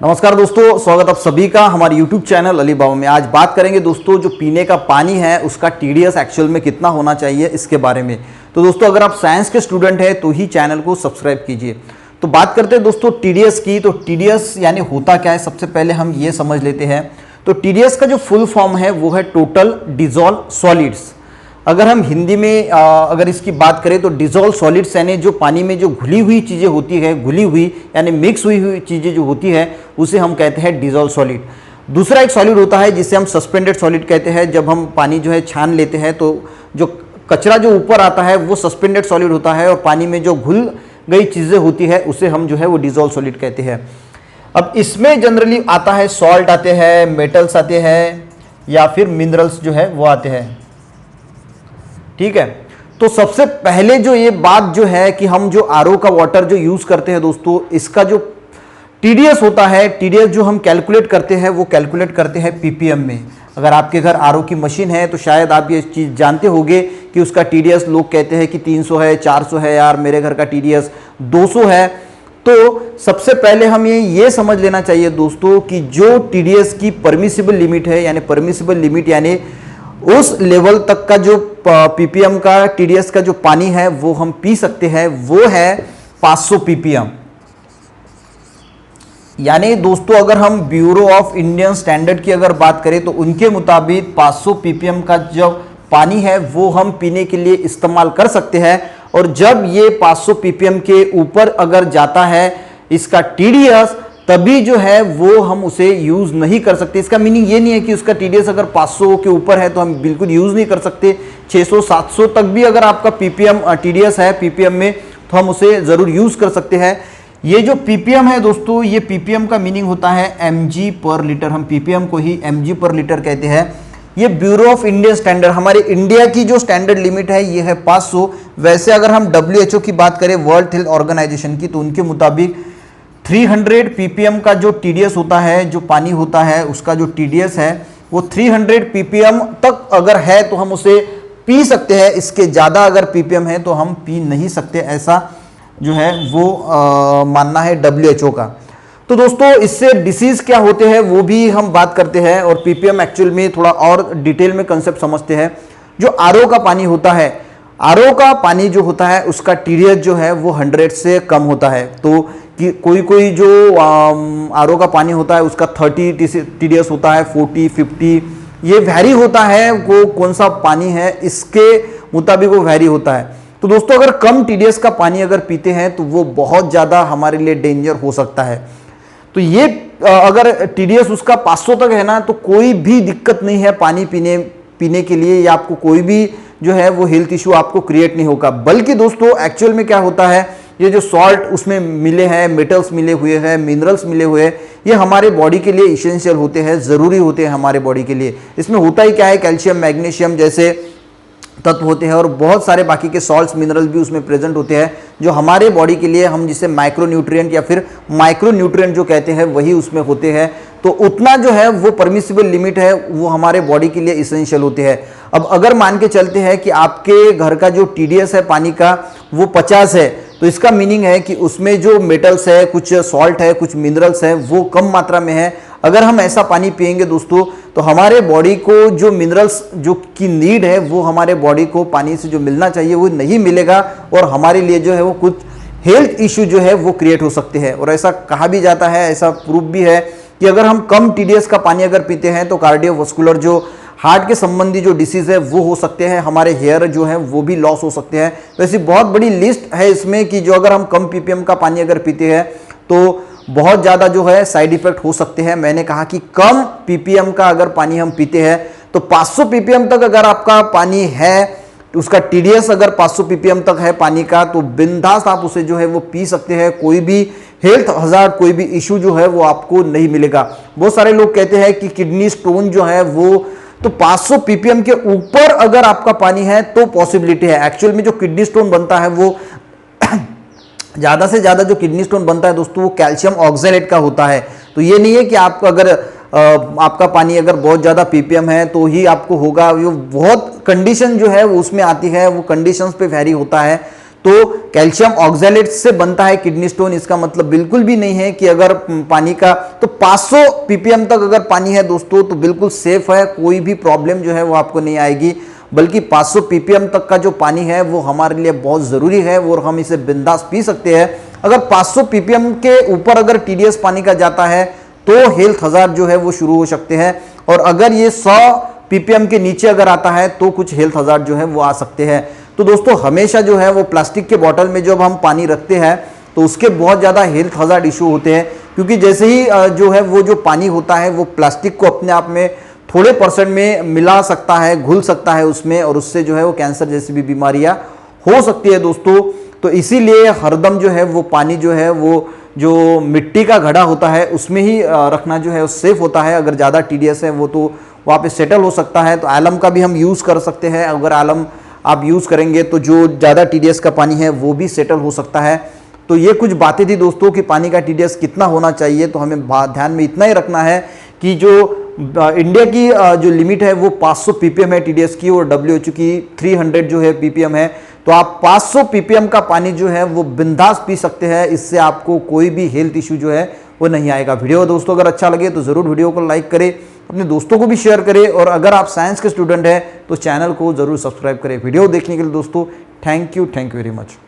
नमस्कार दोस्तों, स्वागत आप सभी का हमारे YouTube चैनल अली बाबा में। आज बात करेंगे दोस्तों जो पीने का पानी है उसका TDS एक्चुअल में कितना होना चाहिए इसके बारे में। तो दोस्तों अगर आप साइंस के स्टूडेंट हैं तो ही चैनल को सब्सक्राइब कीजिए। तो बात करते हैं दोस्तों TDS की। तो TDS यानी होता क्या है, सबसे पहले हम ये समझ लेते हैं। तो TDS का जो फुल फॉर्म है वो है टोटल डिजॉल्व सॉलिड्स। अगर हम हिंदी में अगर इसकी बात करें तो डिजॉल्व सॉलिड्स यानी जो पानी में जो घुली हुई चीज़ें होती है, घुली हुई यानी मिक्स हुई चीज़ें जो होती है उसे हम कहते हैं डिजॉल्व सॉलिड। दूसरा एक सॉलिड होता है जिसे हम सस्पेंडेड सॉलिड कहते हैं। जब हम पानी जो है छान लेते हैं तो जो कचरा जो ऊपर आता है वो सस्पेंडेड सॉलिड होता है, और पानी में जो घुल गई चीज़ें होती है उसे हम जो है वो डिजॉल्व सॉलिड कहते हैं। अब इसमें जनरली आता है सॉल्ट आते हैं, मेटल्स आते हैं, या फिर मिनरल्स जो है वो आते हैं। ठीक है, तो सबसे पहले जो ये बात जो है कि हम जो आरओ का वाटर जो यूज करते हैं दोस्तों, इसका जो टीडीएस होता है, टीडीएस जो हम कैलकुलेट करते हैं वो कैलकुलेट करते हैं पीपीएम में। अगर आपके घर आरओ की मशीन है तो शायद आप ये चीज़ जानते होंगे कि उसका टीडीएस लोग कहते हैं कि 300 है, 400 है, यार मेरे घर का टीडीएस 200 है। तो सबसे पहले हम ये समझ लेना चाहिए दोस्तों कि जो टीडीएस की परमिसिबल लिमिट है, यानी परमिसिबल लिमिट यानी उस लेवल तक का जो पीपीएम का टीडीएस का जो पानी है वो हम पी सकते हैं, वो है 500 पीपीएम। यानी दोस्तों अगर हम ब्यूरो ऑफ इंडियन स्टैंडर्ड की अगर बात करें तो उनके मुताबिक 500 पीपीएम का जो पानी है वो हम पीने के लिए इस्तेमाल कर सकते हैं। और जब ये 500 पीपीएम के ऊपर अगर जाता है इसका टीडीएस, तभी जो है वो हम उसे यूज नहीं कर सकते। इसका मीनिंग ये नहीं है कि उसका टीडीएस अगर 500 के ऊपर है तो हम बिल्कुल यूज नहीं कर सकते। 600 700 तक भी अगर आपका पीपीएम टीडीएस है पीपीएम में तो हम उसे जरूर यूज कर सकते हैं। ये जो पीपीएम है दोस्तों, ये पीपीएम का मीनिंग होता है एमजी पर लीटर। हम पीपीएम को ही एमजी पर लीटर कहते हैं। ये ब्यूरो ऑफ इंडियन स्टैंडर्ड, हमारे इंडिया की जो स्टैंडर्ड लिमिट है ये है 500। वैसे अगर हम WHO की बात करें, वर्ल्ड हेल्थ ऑर्गेनाइजेशन की, तो उनके मुताबिक 300 पीपीएम का जो टीडीएस होता है, जो पानी होता है उसका जो टीडीएस है वो 300 पीपीएम तक अगर है तो हम उसे पी सकते हैं। इसके ज़्यादा अगर पीपीएम है तो हम पी नहीं सकते, ऐसा जो है वो मानना है WHO का। तो दोस्तों इससे डिसीज क्या होते हैं वो भी हम बात करते हैं, और पीपीएम एक्चुअल में थोड़ा और डिटेल में कंसेप्ट समझते हैं। जो आरओ का पानी होता है, आरओ का पानी जो होता है उसका टीडीएस जो है वो 100 से कम होता है। तो कि कोई जो आरओ का पानी होता है उसका 30 टीडीएस होता है, 40 50 ये वैरी होता है। वो कौन सा पानी है इसके मुताबिक वो वैरी होता है। तो दोस्तों अगर कम टीडीएस का पानी अगर पीते हैं तो वो बहुत ज़्यादा हमारे लिए डेंजर हो सकता है। तो ये अगर टीडीएस उसका 500 तक है ना तो कोई भी दिक्कत नहीं है पानी पीने के लिए, या आपको कोई भी जो है वो हेल्थ इशू आपको क्रिएट नहीं होगा। बल्कि दोस्तों एक्चुअल में क्या होता है, ये जो सॉल्ट उसमें मिले हैं, मेटल्स मिले हुए हैं, मिनरल्स मिले हुए हैं, ये हमारे बॉडी के लिए इसेंशियल होते हैं, ज़रूरी होते हैं हमारे बॉडी के लिए। इसमें होता ही क्या है, कैल्शियम मैग्नीशियम जैसे तत्व होते हैं, और बहुत सारे बाकी के सॉल्ट्स मिनरल भी उसमें प्रेजेंट होते हैं जो हमारे बॉडी के लिए, हम जिसे माइक्रोन्यूट्रिएंट या फिर माइक्रोन्यूट्रिएंट जो कहते हैं वही उसमें होते हैं। तो उतना जो है वो परमिसिबल लिमिट है वो हमारे बॉडी के लिए इसेंशियल होते हैं। अब अगर मान के चलते हैं कि आपके घर का जो टीडीएस है पानी का वो 50 है, तो इसका मीनिंग है कि उसमें जो मेटल्स है, कुछ सॉल्ट है, कुछ मिनरल्स है, वो कम मात्रा में है। अगर हम ऐसा पानी पिएंगे दोस्तों तो हमारे बॉडी को जो मिनरल्स जो की नीड है वो हमारे बॉडी को पानी से जो मिलना चाहिए वो नहीं मिलेगा, और हमारे लिए जो है वो कुछ हेल्थ इश्यू जो है वो क्रिएट हो सकते हैं। और ऐसा कहा भी जाता है, ऐसा प्रूफ भी है कि अगर हम कम टीडीएस का पानी अगर पीते हैं तो कार्डियोवास्कुलर जो हार्ट के संबंधी जो डिसीज है वो हो सकते हैं, हमारे हेयर जो है वो भी लॉस हो सकते हैं। तो ऐसी बहुत बड़ी लिस्ट है इसमें कि जो अगर हम कम पीपीएम का पानी अगर पीते हैं तो बहुत ज़्यादा जो है साइड इफेक्ट हो सकते हैं। मैंने कहा कि कम पीपीएम का अगर पानी हम पीते हैं तो 500 पीपीएम तक अगर आपका पानी है, उसका टीडीएस अगर 500 पीपीएम तक है पानी का, तो बिंदास आप उसे जो है वो पी सकते हैं। कोई भी हेल्थ हजार्ड, कोई भी इशू जो है वो आपको नहीं मिलेगा। बहुत सारे लोग कहते हैं कि किडनी स्टोन जो है वो, तो 500 पीपीएम के ऊपर अगर आपका पानी है तो पॉसिबिलिटी है। एक्चुअल में जो किडनी स्टोन बनता है वो ज़्यादा से ज़्यादा जो किडनी स्टोन बनता है दोस्तों वो कैल्शियम ऑक्सैलेट का होता है। तो ये नहीं है कि आपको अगर आपका पानी अगर बहुत ज़्यादा पीपीएम है तो ही आपको होगा। वो बहुत कंडीशन जो है वो उसमें आती है, वो कंडीशंस पे वैरी होता है। तो कैल्शियम ऑक्सैलेट से बनता है किडनी स्टोन। इसका मतलब बिल्कुल भी नहीं है कि अगर पानी का तो 500 ppm तक अगर पानी है दोस्तों तो बिल्कुल सेफ है, कोई भी प्रॉब्लम जो है वो आपको नहीं आएगी। बल्कि 500 ppm तक का जो पानी है वो हमारे लिए बहुत ज़रूरी है और हम इसे बिंदास पी सकते हैं। अगर 500 ppm के ऊपर अगर TDS पानी का जाता है तो हेल्थ हज़ार्ड जो है वो शुरू हो सकते हैं, और अगर ये 100 ppm के नीचे अगर आता है तो कुछ हेल्थ हज़ार्ड जो है वो आ सकते हैं। तो दोस्तों हमेशा जो है वो प्लास्टिक के बॉटल में जब हम पानी रखते हैं तो उसके बहुत ज़्यादा हेल्थ हज़ार्ड इशू होते हैं, क्योंकि जैसे ही जो है वो जो पानी होता है वो प्लास्टिक को अपने आप में थोड़े % में मिला सकता है, घुल सकता है उसमें, और उससे जो है वो कैंसर जैसी भी बीमारियां हो सकती है दोस्तों। तो इसीलिए हरदम जो है वो पानी जो है वो जो मिट्टी का घड़ा होता है उसमें ही रखना जो है वो सेफ होता है। अगर ज़्यादा TDS है वो तो वहाँ पे सेटल हो सकता है। तो आलम का भी हम यूज़ कर सकते हैं, अगर आलम आप यूज़ करेंगे तो जो ज़्यादा TDS का पानी है वो भी सेटल हो सकता है। तो ये कुछ बातें थी दोस्तों कि पानी का TDS कितना होना चाहिए। तो हमें ध्यान में इतना ही रखना है कि जो इंडिया की जो लिमिट है वो 500 ppm है TDS की, और WHO की 300 जो है ppm है। तो आप 500 ppm का पानी जो है वो बिंदास पी सकते हैं, इससे आपको कोई भी हेल्थ इशू जो है वो नहीं आएगा। वीडियो दोस्तों अगर अच्छा लगे तो ज़रूर वीडियो को लाइक करें, अपने दोस्तों को भी शेयर करें, और अगर आप साइंस के स्टूडेंट हैं तो चैनल को ज़रूर सब्सक्राइब करें। वीडियो देखने के लिए दोस्तों थैंक यू वेरी मच।